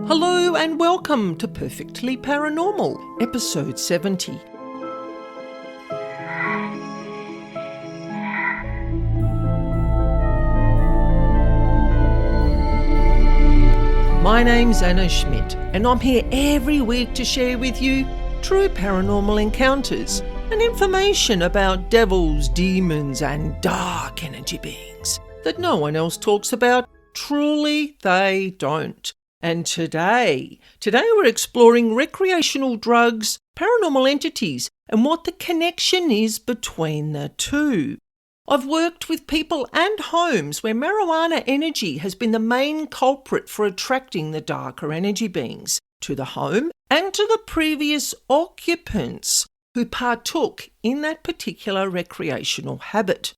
Hello and welcome to Perfectly Paranormal, episode 70. My name's Annaschmidt, and I'm here every week to share with you true paranormal encounters and information about devils, demons and dark energy beings that no one else talks about. Truly, they don't. And today we're exploring recreational drugs, paranormal entities, and what the connection is between the two. I've worked with people and homes where marijuana energy has been the main culprit for attracting the darker energy beings to the home and to the previous occupants who partook in that particular recreational habit,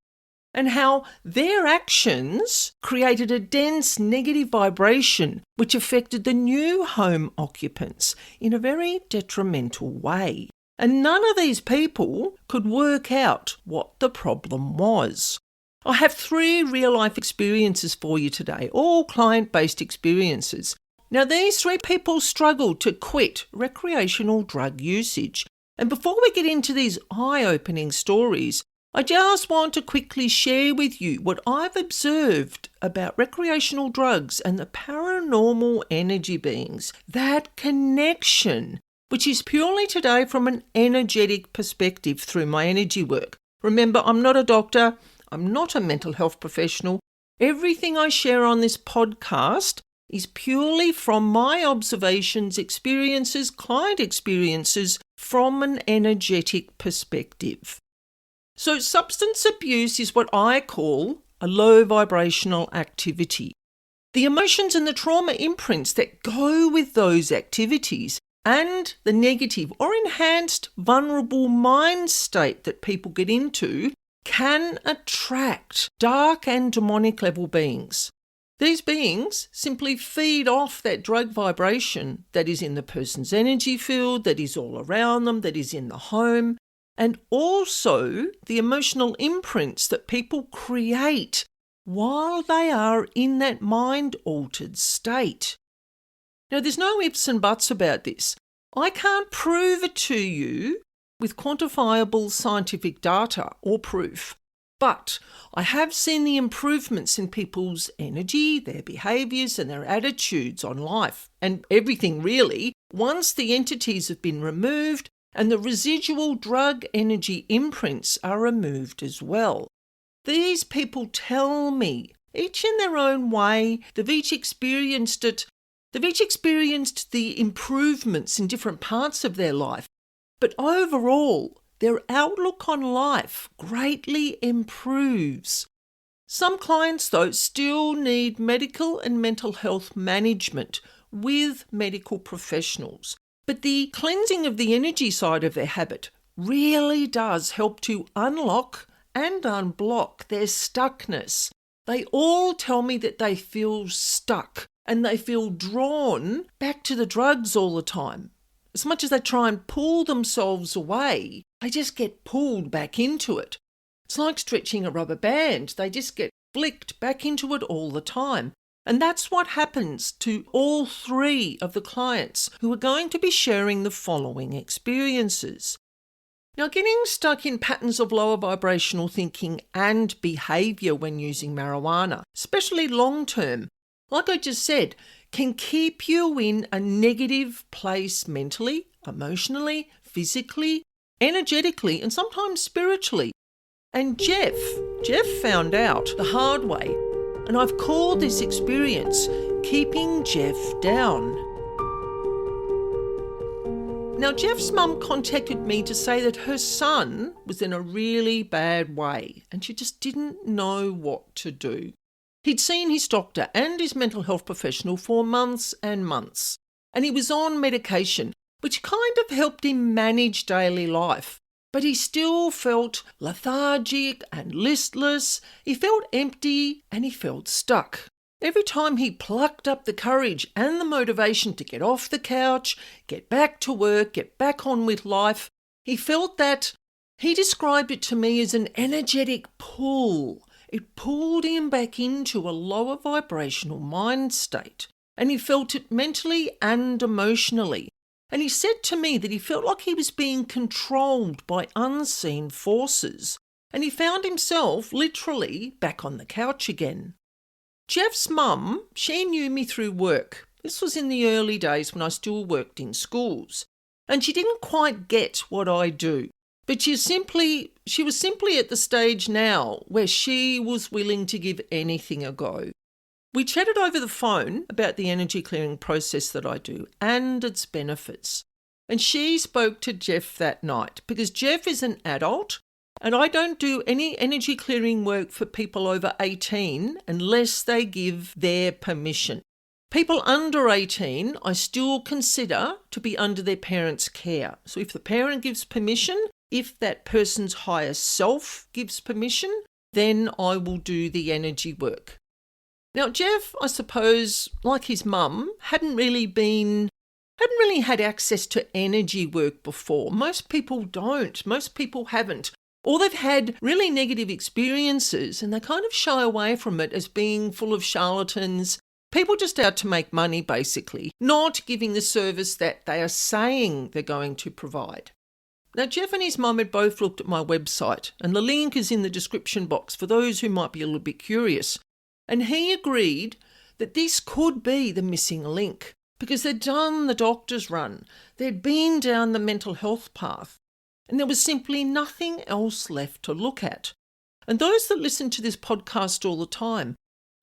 and how their actions created a dense negative vibration which affected the new home occupants in a very detrimental way. And none of these people could work out what the problem was. I have 3 real-life experiences for you today, all client-based experiences. Now, these 3 people struggled to quit recreational drug usage. And before we get into these eye-opening stories, I just want to quickly share with you what I've observed about recreational drugs and the paranormal energy beings. That connection, which is purely today from an energetic perspective through my energy work. Remember, I'm not a doctor. I'm not a mental health professional. Everything I share on this podcast is purely from my observations, experiences, client experiences from an energetic perspective. So substance abuse is what I call a low vibrational activity. The emotions and the trauma imprints that go with those activities and the negative or enhanced vulnerable mind state that people get into can attract dark and demonic level beings. These beings simply feed off that drug vibration that is in the person's energy field, that is all around them, that is in the home, and also the emotional imprints that people create while they are in that mind-altered state. Now, there's no ifs and buts about this. I can't prove it to you with quantifiable scientific data or proof, but I have seen the improvements in people's energy, their behaviours and their attitudes on life and everything really once the entities have been removed and the residual drug energy imprints are removed as well. These people tell me, each in their own way, they've each experienced it. They've each experienced the improvements in different parts of their life. But overall, their outlook on life greatly improves. Some clients, though, still need medical and mental health management with medical professionals. But the cleansing of the energy side of their habit really does help to unlock and unblock their stuckness. They all tell me that they feel stuck and they feel drawn back to the drugs all the time. As much as they try and pull themselves away, they just get pulled back into it. It's like stretching a rubber band. They just get flicked back into it all the time. And that's what happens to all 3 of the clients who are going to be sharing the following experiences. Now, getting stuck in patterns of lower vibrational thinking and behaviour when using marijuana, especially long term, like I just said, can keep you in a negative place mentally, emotionally, physically, energetically, and sometimes spiritually. And Jeff found out the hard way. And I've called this experience Keeping Jeff Down. Now, Jeff's mum contacted me to say that her son was in a really bad way and she just didn't know what to do. He'd seen his doctor and his mental health professional for months and months, and he was on medication, which kind of helped him manage daily life. But he still felt lethargic and listless, he felt empty and he felt stuck. Every time he plucked up the courage and the motivation to get off the couch, get back to work, get back on with life, he felt that, he described it to me as an energetic pull. It pulled him back into a lower vibrational mind state. and he felt it mentally and emotionally. And he said to me that he felt like he was being controlled by unseen forces, and he found himself literally back on the couch again. Jeff's mum, she knew me through work. This was in the early days when I still worked in schools, and she didn't quite get what I do. But she was simply at the stage now where she was willing to give anything a go. We chatted over the phone about the energy clearing process that I do and its benefits. And she spoke to Jeff that night because Jeff is an adult and I don't do any energy clearing work for people over 18 unless they give their permission. People under 18 I still consider to be under their parents' care. So if the parent gives permission, if that person's higher self gives permission, then I will do the energy work. Now, Jeff, I suppose, like his mum, hadn't really had access to energy work before. Most people don't. Most people haven't. Or they've had really negative experiences and they kind of shy away from it as being full of charlatans, people just out to make money, basically, not giving the service that they are saying they're going to provide. Now, Jeff and his mum had both looked at my website, and the link is in the description box for those who might be a little bit curious. And he agreed that this could be the missing link because they'd done the doctor's run, they'd been down the mental health path, and there was simply nothing else left to look at. And those that listen to this podcast all the time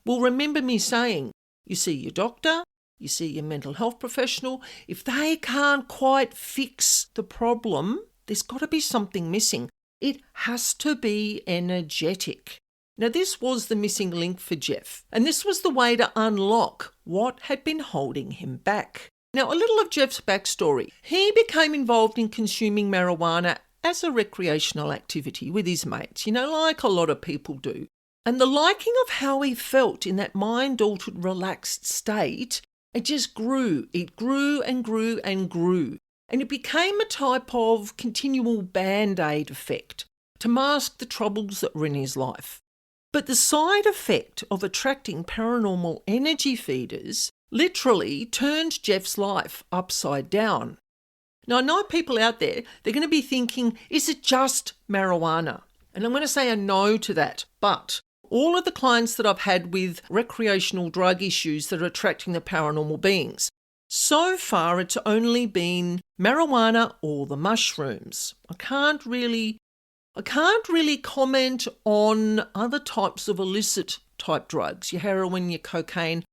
will remember me saying, you see your doctor, you see your mental health professional, if they can't quite fix the problem, there's got to be something missing. It has to be energetic. Now, this was the missing link for Jeff, and this was the way to unlock what had been holding him back. Now, a little of Jeff's backstory. He became involved in consuming marijuana as a recreational activity with his mates, like a lot of people do. And the liking of how he felt in that mind-altered, relaxed state, it just grew. It grew and grew and grew. And it became a type of continual Band-Aid effect to mask the troubles that were in his life. But the side effect of attracting paranormal energy feeders literally turned Jeff's life upside down. Now, I know people out there, they're going to be thinking, is it just marijuana? And I'm going to say a no to that. But all of the clients that I've had with recreational drug issues that are attracting the paranormal beings, so far it's only been marijuana or the mushrooms. I can't really comment on other types of illicit type drugs, your heroin, your cocaine.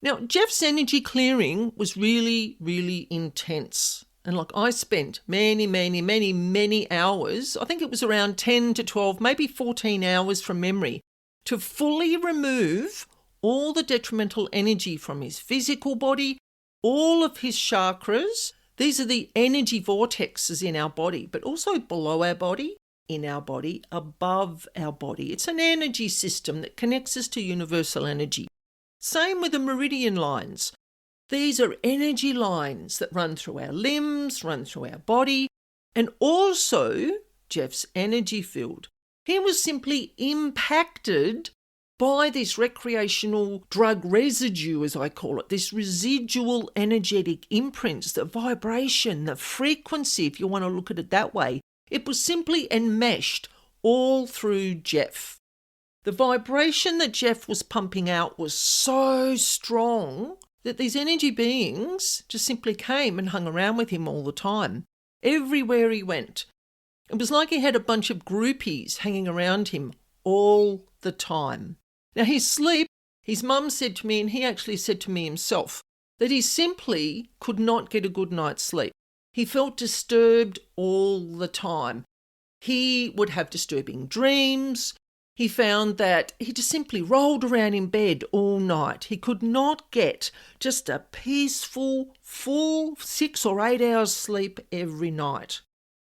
Now, Jeff's energy clearing was really, really intense. And I spent many hours, I think it was around 10 to 12, maybe 14 hours from memory, to fully remove all the detrimental energy from his physical body, all of his chakras. These are the energy vortexes in our body, but also below our body, in our body, above our body. It's an energy system that connects us to universal energy. Same with the meridian lines. These are energy lines that run through our limbs, run through our body, and also Jeff's energy field. He was simply impacted by this recreational drug residue, as I call it, this residual energetic imprints, the vibration, the frequency, if you want to look at it that way. It was simply enmeshed all through Jeff. The vibration that Jeff was pumping out was so strong that these energy beings just simply came and hung around with him all the time, everywhere he went. It was like he had a bunch of groupies hanging around him all the time. Now, his sleep, his mum said to me, and he actually said to me himself, that he simply could not get a good night's sleep. He felt disturbed all the time. He would have disturbing dreams. He found that he just simply rolled around in bed all night. He could not get just a peaceful, full 6 or 8 hours sleep every night.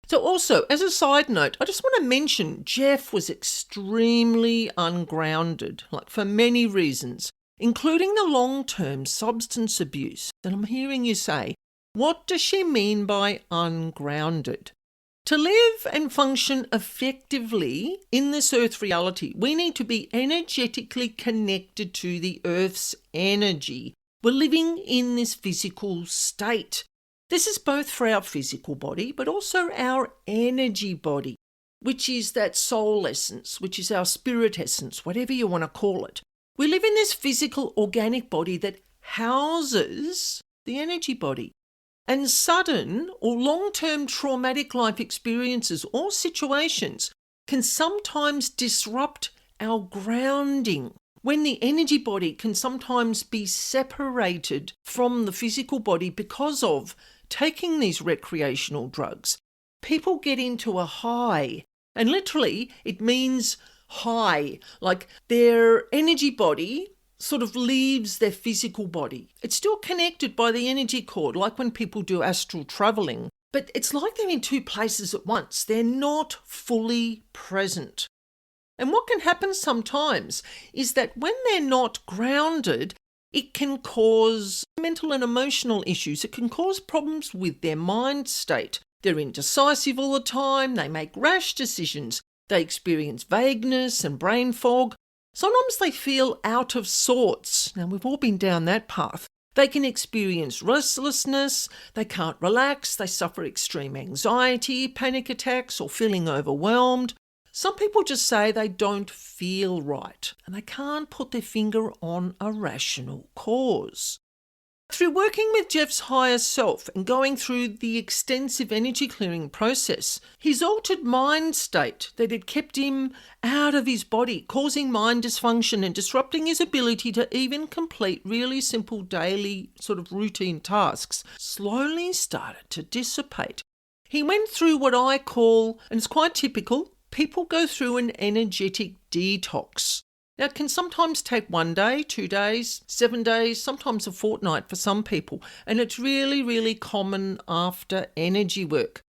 So also, as a side note, I just want to mention Jeff was extremely ungrounded, for many reasons, including the long-term substance abuse. And I'm hearing you say, what does she mean by ungrounded? To live and function effectively in this earth reality, we need to be energetically connected to the earth's energy We're living in this physical state. This is both for our physical body, but also our energy body, which is that soul essence, which is our spirit essence, whatever you want to call it. We live in this physical organic body that houses the energy body. And sudden or long-term traumatic life experiences or situations can sometimes disrupt our grounding, when the energy body can sometimes be separated from the physical body because of taking these recreational drugs. People get into a high, and literally it means high, like their energy body sort of leaves their physical body. It's still connected by the energy cord, like when people do astral traveling, but it's like they're in two places at once. They're not fully present. And what can happen sometimes is that when they're not grounded, it can cause mental and emotional issues. It can cause problems with their mind state. They're indecisive all the time. They make rash decisions. They experience vagueness and brain fog. Sometimes they feel out of sorts. Now, we've all been down that path. They can experience restlessness. They can't relax. They suffer extreme anxiety, panic attacks, or feeling overwhelmed. Some people just say they don't feel right and they can't put their finger on a rational cause. Through working with Jeff's higher self and going through the extensive energy clearing process, his altered mind state that had kept him out of his body, causing mind dysfunction and disrupting his ability to even complete really simple daily sort of routine tasks, slowly started to dissipate. He went through what I call, and it's quite typical, people go through an energetic detox. Now, it can sometimes take 1 day, 2 days, 7 days, sometimes a fortnight for some people, and it's really, really common after energy work.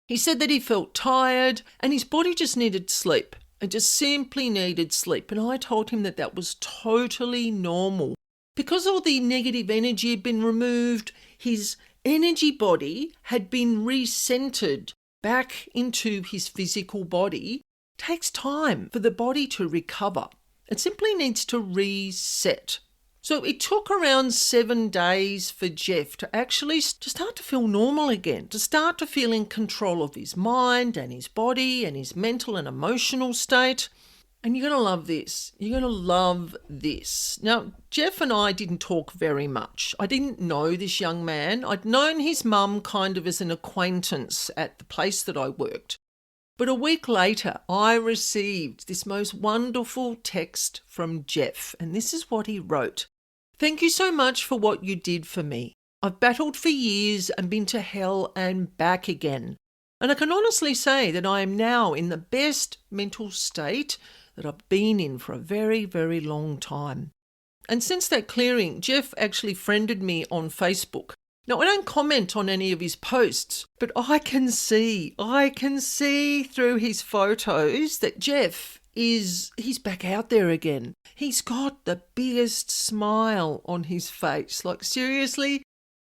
He said that he felt tired and his body just needed sleep. It just simply needed sleep, and I told him that that was totally normal. Because all the negative energy had been removed, his energy body had been recentered back into his physical body. It takes time for the body to recover. It simply needs to reset. So it took around 7 days for Jeff to actually start to feel normal again, to start to feel in control of his mind and his body and his mental and emotional state. And you're going to love this. You're going to love this. Now, Jeff and I didn't talk very much. I didn't know this young man. I'd known his mum kind of as an acquaintance at the place that I worked. But a week later, I received this most wonderful text from Jeff, and this is what he wrote. "Thank you so much for what you did for me. I've battled for years and been to hell and back again. And I can honestly say that I am now in the best mental state that I've been in for a very, very long time." And since that clearing, Jeff actually friended me on Facebook. Now, I don't comment on any of his posts, but I can see through his photos that Jeff he's back out there again. He's got the biggest smile on his face. Like, seriously,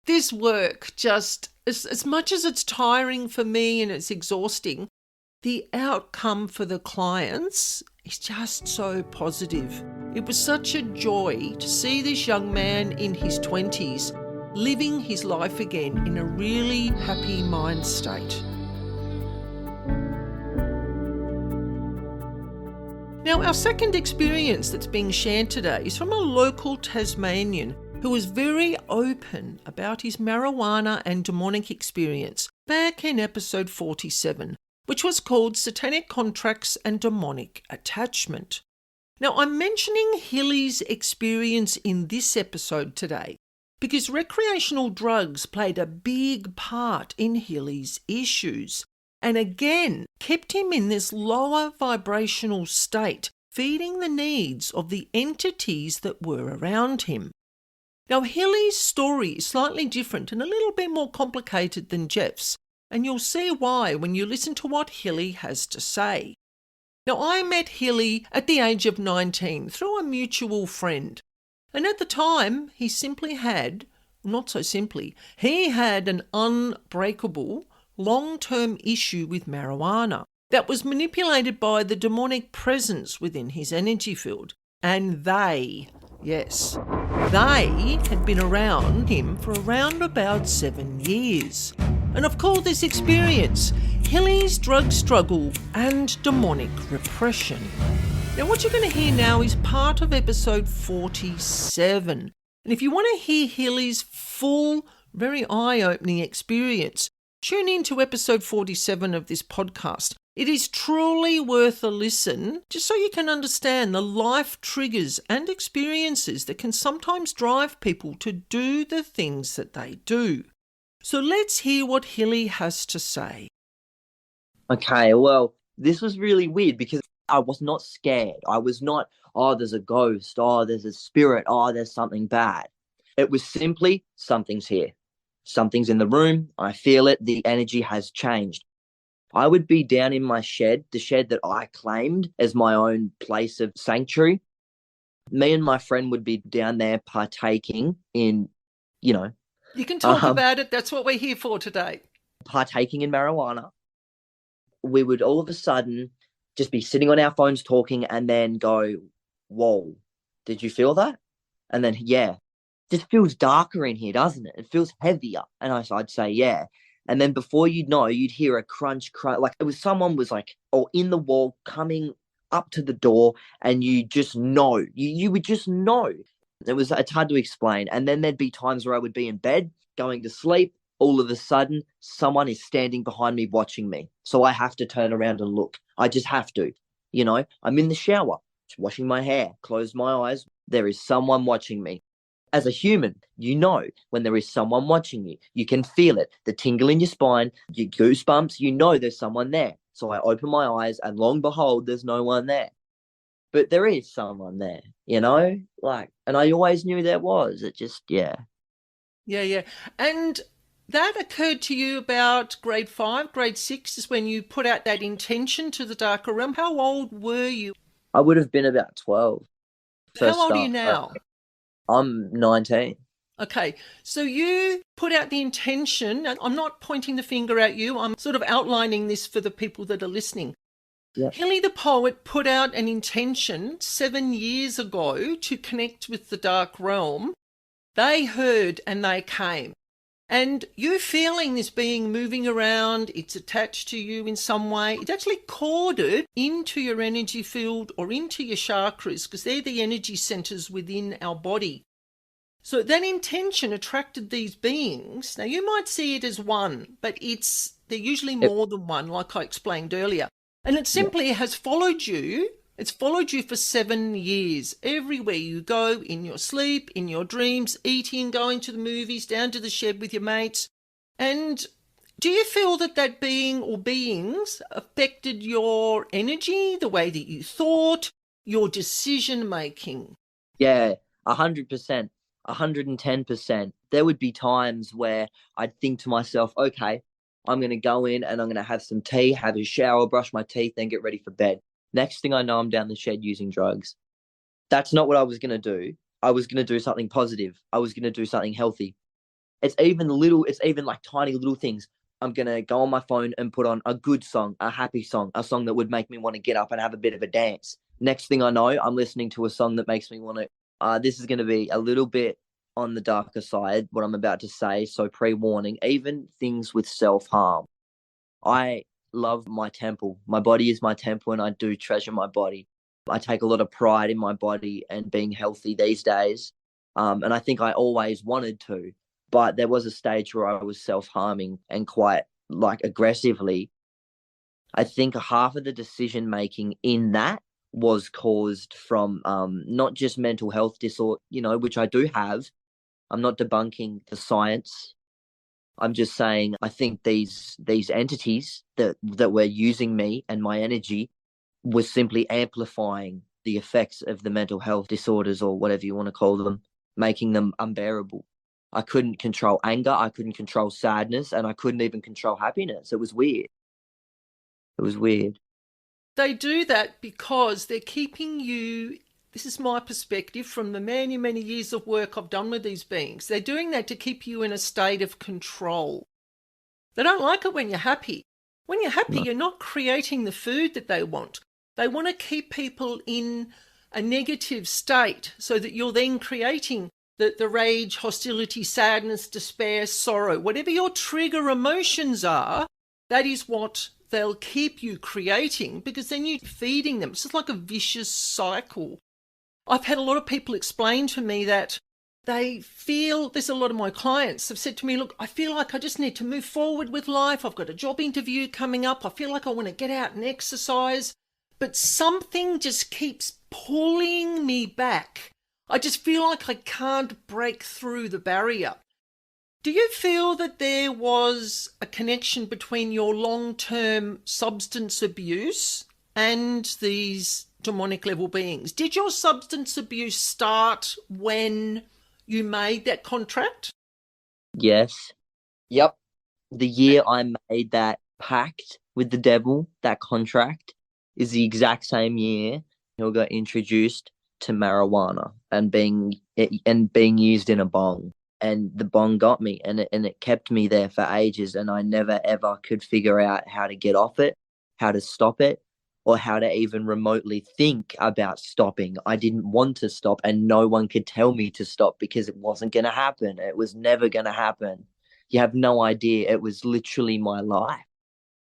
this work just, as much as it's tiring for me and it's exhausting, the outcome for the clients is just so positive. It was such a joy to see this young man in his 20s living his life again in a really happy mind state. Now, our second experience that's being shared today is from a local Tasmanian who was very open about his marijuana and demonic experience back in episode 47, which was called Satanic Contracts and Demonic Attachment. Now, I'm mentioning Hilly's experience in this episode today because recreational drugs played a big part in Hilly's issues and again kept him in this lower vibrational state, feeding the needs of the entities that were around him. Now, Hilly's story is slightly different and a little bit more complicated than Jeff's, and you'll see why when you listen to what Hilly has to say. Now, I met Hilly at the age of 19 through a mutual friend, and at the time he had an unbreakable long-term issue with marijuana that was manipulated by the demonic presence within his energy field, and they Yes. They had been around him for around about 7 years. And I've called this experience Hilly's drug struggle and demonic repression. Now, what you're going to hear now is part of episode 47. And if you want to hear Hilly's full, very eye-opening experience, tune in to episode 47 of this podcast. It is truly worth a listen, just so you can understand the life triggers and experiences that can sometimes drive people to do the things that they do. So let's hear what Hilly has to say. Okay, well, this was really weird because I was not scared. I was not, oh, there's a ghost, oh, there's a spirit, oh, there's something bad. It was simply, something's here. Something's in the room. I feel it. The energy has changed. I would be down in my shed, the shed that I claimed as my own place of sanctuary. Me and my friend would be down there partaking in, You can talk about it. That's what we're here for today. Partaking in marijuana. We would all of a sudden just be sitting on our phones talking and then go, whoa, did you feel that? And then, yeah, just feels darker in here, doesn't it? It feels heavier. And I'd say, yeah. And then before you'd know, you'd hear a crunch, like it was someone was like, or in the wall coming up to the door, and you just know, you would just know. It's hard to explain. And then there'd be times where I would be in bed, going to sleep. All of a sudden, someone is standing behind me watching me. So I have to turn around and look. I just have to. I'm in the shower, washing my hair, close my eyes. There is someone watching me. As a human, when there is someone watching you. You can feel it, the tingle in your spine, your goosebumps, there's someone there. So I open my eyes and lo and behold, there's no one there. But there is someone there, and I always knew there was. It just, yeah. Yeah. And that occurred to you about grade 5, grade 6 is when you put out that intention to the darker realm. How old were you? I would have been about 12. How old are you now? I'm 19. Okay, so you put out the intention, and I'm not pointing the finger at you, I'm sort of outlining this for the people that are listening. Yeah. Hilly the poet put out an intention 7 years ago to connect with the dark realm. They heard and they came. And you feeling this being moving around, it's attached to you in some way, it's actually corded into your energy field or into your chakras, because they're the energy centers within our body. So that intention attracted these beings. Now you might see it as one, but they're usually more than one, like I explained earlier. And it simply has followed you. It's followed you for 7 years. Everywhere you go, in your sleep, in your dreams, eating, going to the movies, down to the shed with your mates. And do you feel that being or beings affected your energy, the way that you thought, your decision making? Yeah, 100%, 110%. There would be times where I'd think to myself, okay, I'm going to go in and I'm going to have some tea, have a shower, brush my teeth, then get ready for bed. Next thing I know, I'm down the shed using drugs. That's not what I was going to do. I was going to do something positive. I was going to do something healthy. It's even like tiny little things. I'm going to go on my phone and put on a good song, a happy song, a song that would make me want to get up and have a bit of a dance. Next thing I know, I'm listening to a song that makes me want to, this is going to be a little bit on the darker side, what I'm about to say. So pre-warning, even things with self-harm. I love my temple. My body is my temple, and I do treasure my body. I take a lot of pride in my body and being healthy these days. And I think I always wanted to, but there was a stage where I was self-harming and quite aggressively. I think half of the decision making in that was caused from not just mental health disorder, which I do have. I'm not debunking the science. I'm just saying, I think these entities that were using me and my energy was simply amplifying the effects of the mental health disorders, or whatever you want to call them, making them unbearable. I couldn't control anger, I couldn't control sadness, and I couldn't even control happiness. It was weird. They do that because they're keeping you. This is my perspective from the many, many years of work I've done with these beings. They're doing that to keep you in a state of control. They don't like it when you're happy. When you're happy, You're not creating the food that they want. They want to keep people in a negative state so that you're then creating the rage, hostility, sadness, despair, sorrow, whatever your trigger emotions are, that is what they'll keep you creating, because then you're feeding them. It's just like a vicious cycle. I've had a lot of people explain to me that they feel, there's a lot of my clients have said to me, look, I feel like I just need to move forward with life. I've got a job interview coming up. I feel like I want to get out and exercise, but something just keeps pulling me back. I just feel like I can't break through the barrier. Do you feel that there was a connection between your long-term substance abuse and these demonic level beings? Did your substance abuse start when you made that contract? Yes. Yep. The year I made that pact with the devil, that contract, is the exact same year I got introduced to marijuana and being used in a bong. And the bong got me, and it kept me there for ages, and I never ever could figure out how to get off it, how to stop it, or how to even remotely think about stopping. I didn't want to stop, and no one could tell me to stop because it wasn't going to happen. It was never going to happen. You have no idea. It was literally my life.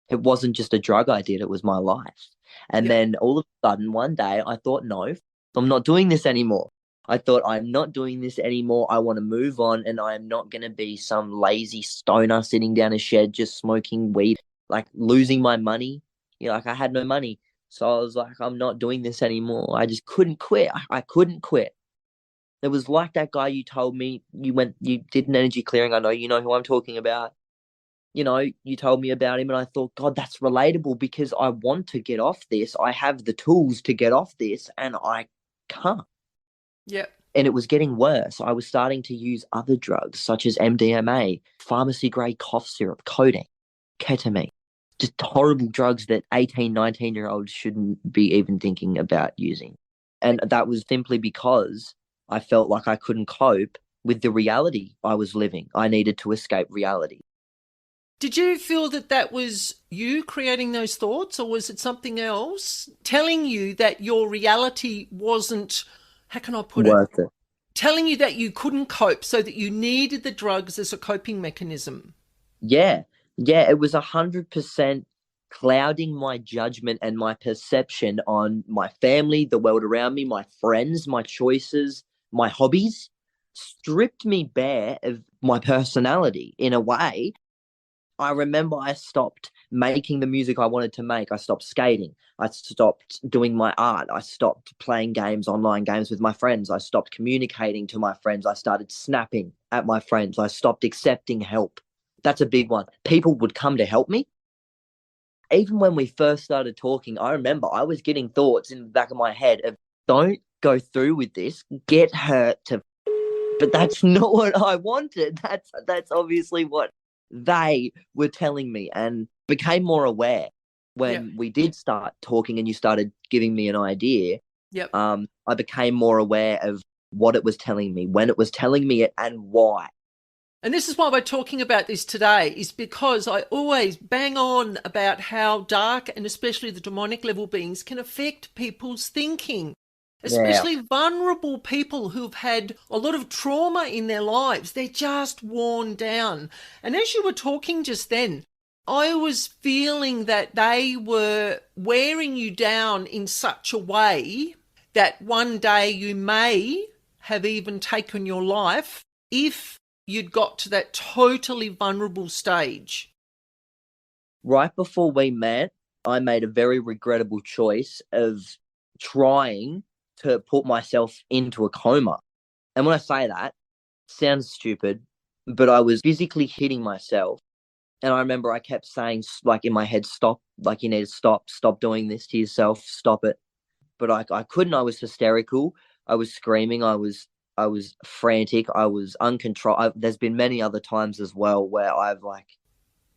It wasn't just a drug I did, it was my life. And then all of a sudden, one day, I thought, no, I'm not doing this anymore. I thought, I'm not doing this anymore. I want to move on, and I am not going to be some lazy stoner sitting down a shed just smoking weed, like losing my money. Like I had no money. So I was like, I'm not doing this anymore. I just couldn't quit. I couldn't quit. It was like that guy you told me you did an energy clearing. I know you know who I'm talking about. You told me about him, and I thought, God, that's relatable because I want to get off this. I have the tools to get off this, and I can't. Yeah. And it was getting worse. I was starting to use other drugs such as MDMA, pharmacy-grade cough syrup, codeine, ketamine, just horrible drugs that 18, 19-year-olds shouldn't be even thinking about using. And that was simply because I felt like I couldn't cope with the reality I was living. I needed to escape reality. Did you feel that that was you creating those thoughts, or was it something else telling you that your reality wasn't, how can I put it? Worth it. Telling you that you couldn't cope, so that you needed the drugs as a coping mechanism? Yeah. Yeah, it was 100% clouding my judgment and my perception on my family, the world around me, my friends, my choices, my hobbies, stripped me bare of my personality in a way. I remember I stopped making the music I wanted to make. I stopped skating. I stopped doing my art. I stopped playing games, online games with my friends. I stopped communicating to my friends. I started snapping at my friends. I stopped accepting help. That's a big one. People would come to help me. Even when we first started talking, I remember I was getting thoughts in the back of my head of, don't go through with this, get hurt to, but that's not what I wanted. That's obviously what they were telling me, and became more aware when we did start talking and you started giving me an idea. I became more aware of what it was telling me, when it was telling me it, and why. And this is why we're talking about this today, is because I always bang on about how dark and especially the demonic level beings can affect people's thinking, especially vulnerable people who've had a lot of trauma in their lives. They're just worn down. And as you were talking just then, I was feeling that they were wearing you down in such a way that one day you may have even taken your life if you'd got to that totally vulnerable stage. Right before we met, I made a very regrettable choice of trying to put myself into a coma. And when I say that, it sounds stupid, but I was physically hitting myself. And I remember I kept saying, like in my head, stop, like you need to stop doing this to yourself, stop it. But I couldn't. I was hysterical. I was screaming. I was frantic. I was uncontrolled. There's been many other times as well where I've like,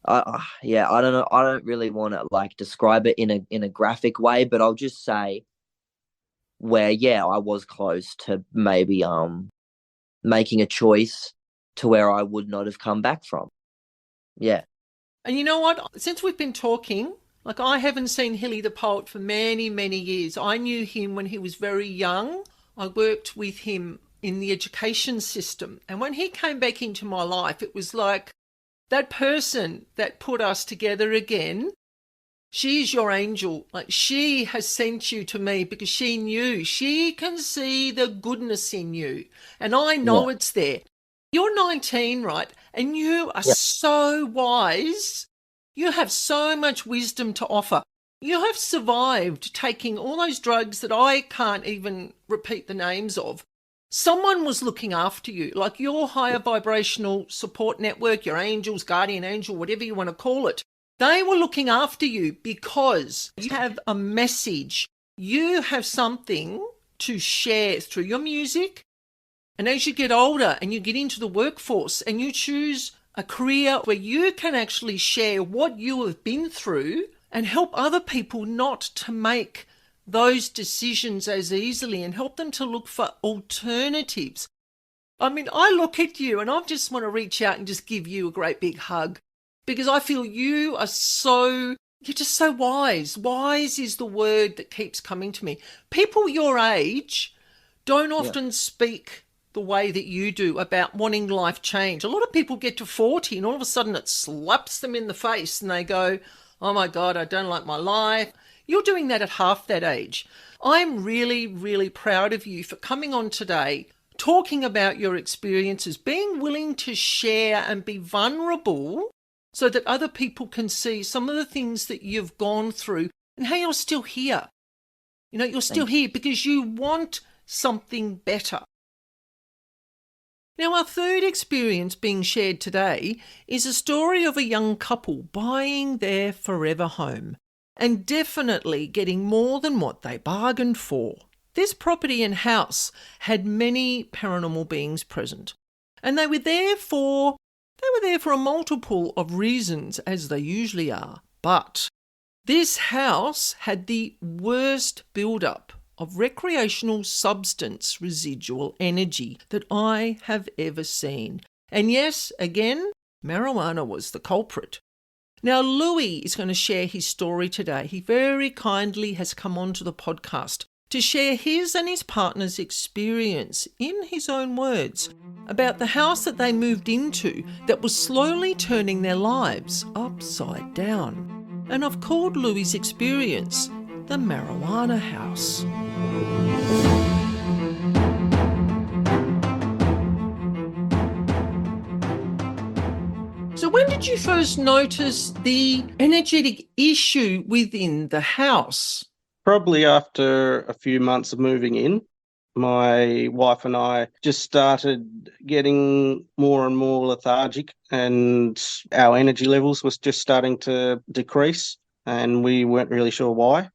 I don't know. I don't really want to like describe it in a graphic way, but I'll just say where, I was close to maybe making a choice to where I would not have come back from. Yeah. And you know what? Since we've been talking, Like, I haven't seen Hilly the Poet for many, many years. I knew him when he was very young. I worked with him in the education system. And when he came back into my life, it was like that person that put us together again. She's your angel. Like, she has sent you to me because she knew. She can see the goodness in you. And I know it's there. You're 19, right? And you are so wise. You have so much wisdom to offer. You have survived taking all those drugs that I can't even repeat the names of. Someone was looking after you, like your higher vibrational support network, your angels, guardian angel, whatever you want to call it. They were looking after you because you have a message. You have something to share through your music. And as you get older and you get into the workforce and you choose a career where you can actually share what you have been through and help other people not to make those decisions as easily and help them to look for alternatives. I mean, I look at you and I just want to reach out and just give you a great big hug because I feel you're just so wise. Wise is the word that keeps coming to me. People your age don't often speak the way that you do about wanting life change. A lot of people get to 40 and all of a sudden it slaps them in the face and they go, oh my God, I don't like my life. You're doing that at half that age. I'm really, really proud of you for coming on today, talking about your experiences, being willing to share and be vulnerable so that other people can see some of the things that you've gone through and how you're still here. You know, you're still here because you want something better. Now, our third experience being shared today is a story of a young couple buying their forever home and definitely getting more than what they bargained for. This property and house had many paranormal beings present, and they were there for a multiple of reasons, as they usually are. But this house had the worst build-up of recreational substance residual energy that I have ever seen. And yes, again, marijuana was the culprit. Now, Louis is going to share his story today. He very kindly has come onto the podcast to share his and his partner's experience, in his own words, about the house that they moved into that was slowly turning their lives upside down. And I've called Louis' experience the marijuana house. So when did you first notice the energetic issue within the house? Probably after a few months of moving in. My wife and I just started getting more and more lethargic, and our energy levels was just starting to decrease, and we weren't really sure why.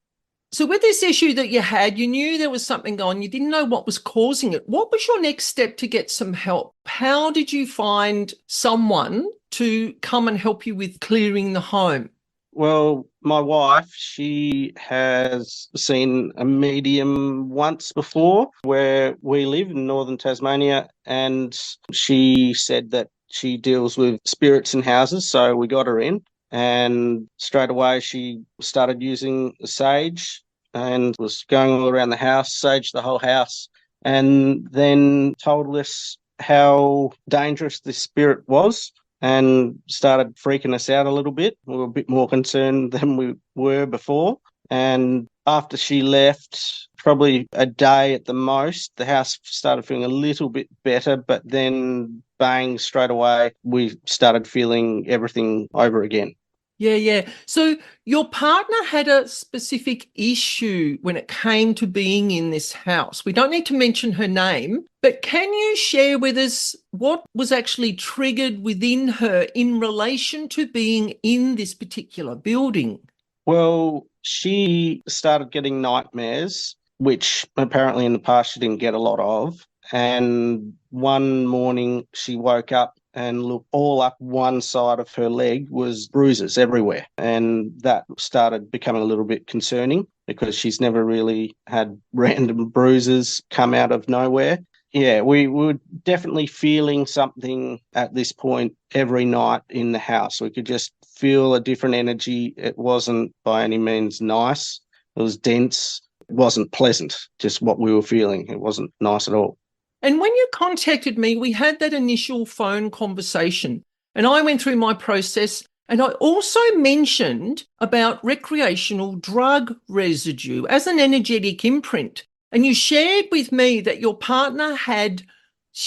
So with this issue that you had, you knew there was something going, you didn't know what was causing it. What was your next step to get some help? How did you find someone to come and help you with clearing the home? Well, my wife, she has seen a medium once before where we live in northern Tasmania, and she said that she deals with spirits in houses, so we got her in. And straight away she started using sage and was going all around the house, saged the whole house, and then told us how dangerous this spirit was and started freaking us out a little bit. We were a bit more concerned than we were before. And after she left, probably a day at the most, the house started feeling a little bit better, but then bang, straight away, we started feeling everything over again. Yeah. So your partner had a specific issue when it came to being in this house. We don't need to mention her name, but can you share with us what was actually triggered within her in relation to being in this particular building? Well, she started getting nightmares, which apparently in the past she didn't get a lot of. And one morning she woke up and looked all up one side of her leg was bruises everywhere. And that started becoming a little bit concerning because she's never really had random bruises come out of nowhere. Yeah, we were definitely feeling something at this point every night in the house. We could just feel a different energy. It wasn't by any means nice. It was dense. It wasn't pleasant, just what we were feeling. It wasn't nice at all. And when you contacted me, we had that initial phone conversation and I went through my process, and I also mentioned about recreational drug residue as an energetic imprint. And you shared with me that your partner had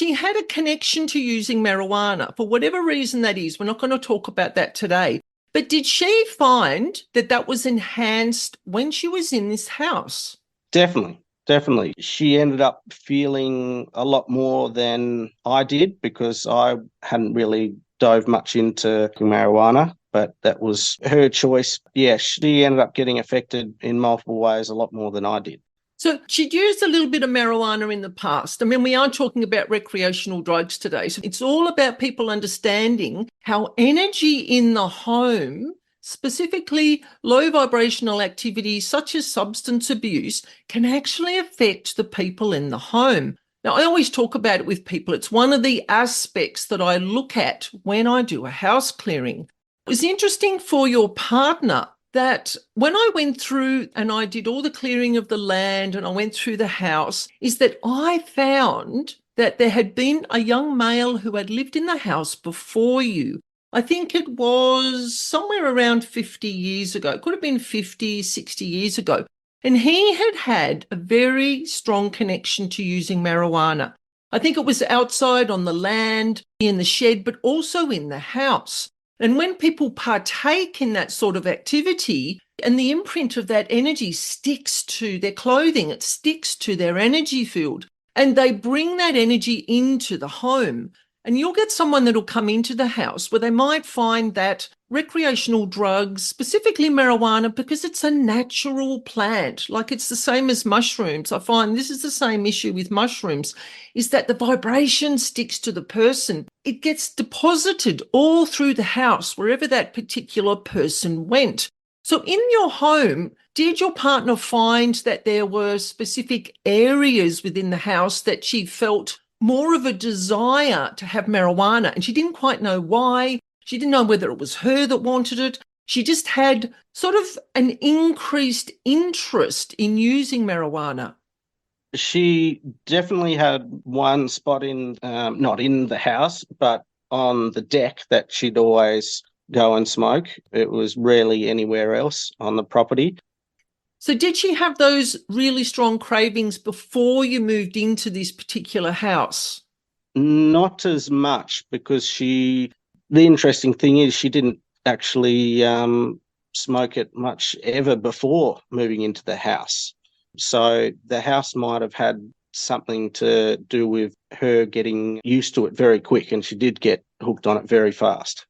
a connection to using marijuana for whatever reason that is. We're not going to talk about that today. But did she find that that was enhanced when she was in this house? Definitely. Definitely. She ended up feeling a lot more than I did because I hadn't really dove much into marijuana, but that was her choice. Yeah, she ended up getting affected in multiple ways a lot more than I did. So she'd used a little bit of marijuana in the past. I mean, we are talking about recreational drugs today. So it's all about people understanding how energy in the home, specifically low vibrational activities such as substance abuse, can actually affect the people in the home. Now, I always talk about it with people. It's one of the aspects that I look at when I do a house clearing. It was interesting for your partner that when I went through and I did all the clearing of the land and I went through the house, is that I found that there had been a young male who had lived in the house before you. I think it was somewhere around 50 years ago. It could have been 50, 60 years ago. And he had had a very strong connection to using marijuana. I think it was outside on the land, in the shed, but also in the house. And when people partake in that sort of activity and the imprint of that energy sticks to their clothing, it sticks to their energy field, and they bring that energy into the home. And you'll get someone that'll come into the house where they might find that recreational drugs, specifically marijuana, because it's a natural plant, like it's the same as mushrooms. I find this is the same issue with mushrooms, is that the vibration sticks to the person. It gets deposited all through the house, wherever that particular person went. So in your home, did your partner find that there were specific areas within the house that she felt more of a desire to have marijuana, and she didn't quite know why? She didn't know whether it was her that wanted it. She just had sort of an increased interest in using marijuana. She definitely had one spot not in the house, but on the deck that she'd always go and smoke. It was rarely anywhere else on the property. So did she have those really strong cravings before you moved into this particular house? Not as much, because the interesting thing is she didn't actually smoke it much ever before moving into the house. So the house might have had something to do with her getting used to it very quick, and she did get hooked on it very fast.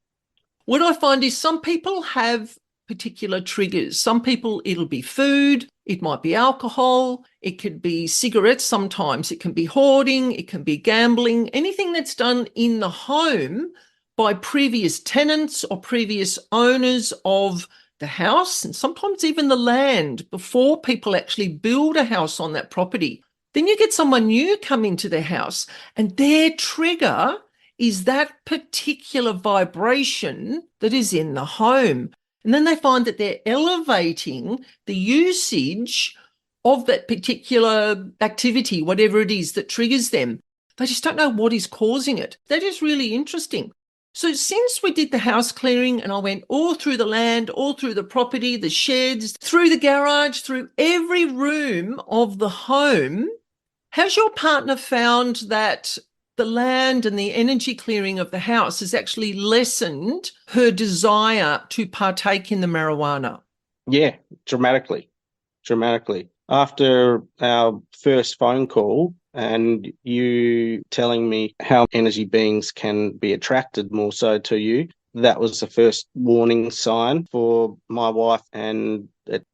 What I find is some people have particular triggers. Some people, it'll be food, it might be alcohol, it could be cigarettes sometimes, it can be hoarding, it can be gambling, anything that's done in the home by previous tenants or previous owners of the house, and sometimes even the land before people actually build a house on that property. Then you get someone new come into their house and their trigger is that particular vibration that is in the home. And then they find that they're elevating the usage of that particular activity, whatever it is that triggers them. They just don't know what is causing it. That is really interesting. So since we did the house clearing and I went all through the land, all through the property, the sheds, through the garage, through every room of the home, has your partner found that the land and the energy clearing of the house has actually lessened her desire to partake in the marijuana? Yeah, dramatically. After our first phone call and you telling me how energy beings can be attracted more so to you, that was the first warning sign for my wife, and it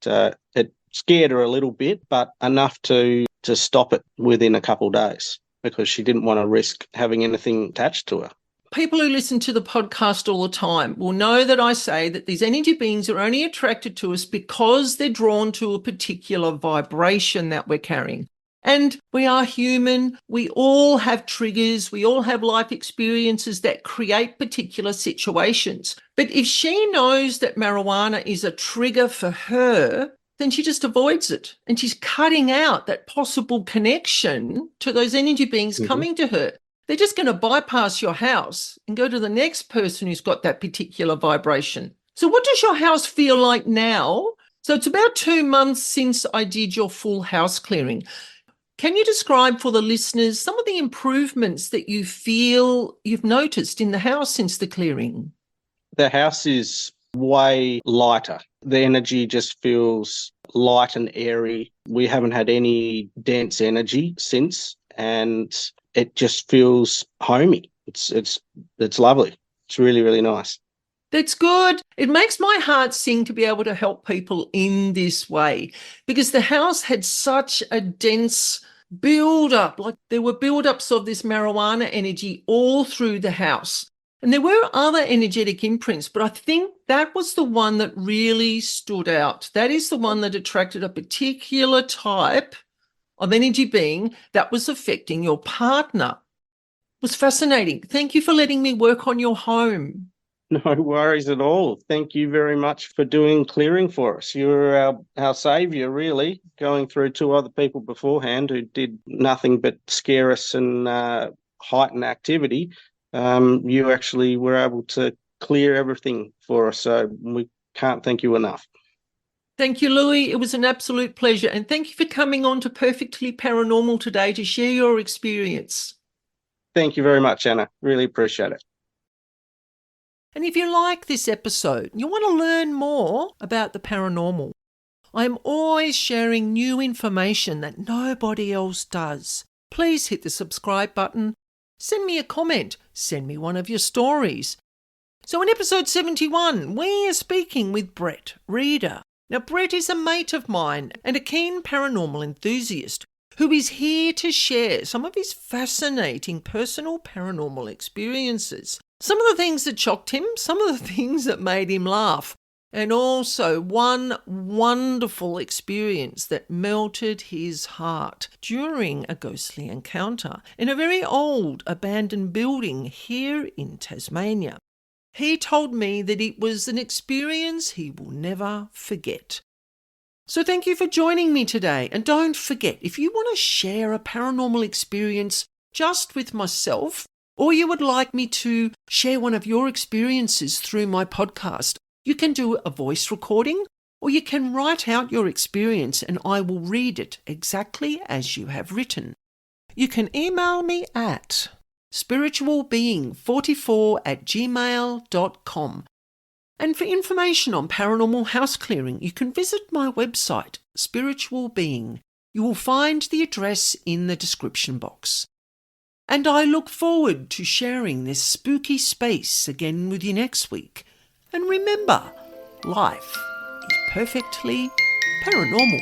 scared her a little bit, but enough to stop it within a couple of days, because she didn't want to risk having anything attached to her. People who listen to the podcast all the time will know that I say that these energy beings are only attracted to us because they're drawn to a particular vibration that we're carrying. And we are human. We all have triggers. We all have life experiences that create particular situations. But if she knows that marijuana is a trigger for her, then she just avoids it. And she's cutting out that possible connection to those energy beings coming to her. They're just going to bypass your house and go to the next person who's got that particular vibration. So what does your house feel like now? So it's about 2 months since I did your full house clearing. Can you describe for the listeners some of the improvements that you feel you've noticed in the house since the clearing? The house is way lighter. The energy just feels light and airy. We haven't had any dense energy since, and it just feels homey. It's lovely. It's really, really nice. That's good. It makes my heart sing to be able to help people in this way, because the house had such a dense build-up. Like there were build-ups of this marijuana energy all through the house. And there were other energetic imprints, but I think that was the one that really stood out. That is the one that attracted a particular type of energy being that was affecting your partner. It was fascinating. Thank you for letting me work on your home. No worries at all. Thank you very much for doing clearing for us. You're our saviour, really, going through 2 other people beforehand who did nothing but scare us and heighten activity. You actually were able to clear everything for us, so we can't thank you enough. Thank you, Louis. It was an absolute pleasure. And thank you for coming on to Perfectly Paranormal today to share your experience. Thank you very much, Anna. Really appreciate it. And if you like this episode, you want to learn more about the paranormal, I'm always sharing new information that nobody else does. Please hit the subscribe button, send me a comment, send me one of your stories. So in episode 71, we are speaking with Brett Reeder. Now, Brett is a mate of mine and a keen paranormal enthusiast who is here to share some of his fascinating personal paranormal experiences. Some of the things that shocked him, some of the things that made him laugh, and also one wonderful experience that melted his heart during a ghostly encounter in a very old abandoned building here in Tasmania. He told me that it was an experience he will never forget. So thank you for joining me today. And don't forget, if you want to share a paranormal experience just with myself, or you would like me to share one of your experiences through my podcast, you can do a voice recording, or you can write out your experience and I will read it exactly as you have written. You can email me at spiritualbeing44@gmail.com. And for information on paranormal house clearing, you can visit my website, Spiritual Being. You will find the address in the description box. And I look forward to sharing this spooky space again with you next week. And remember, life is perfectly paranormal.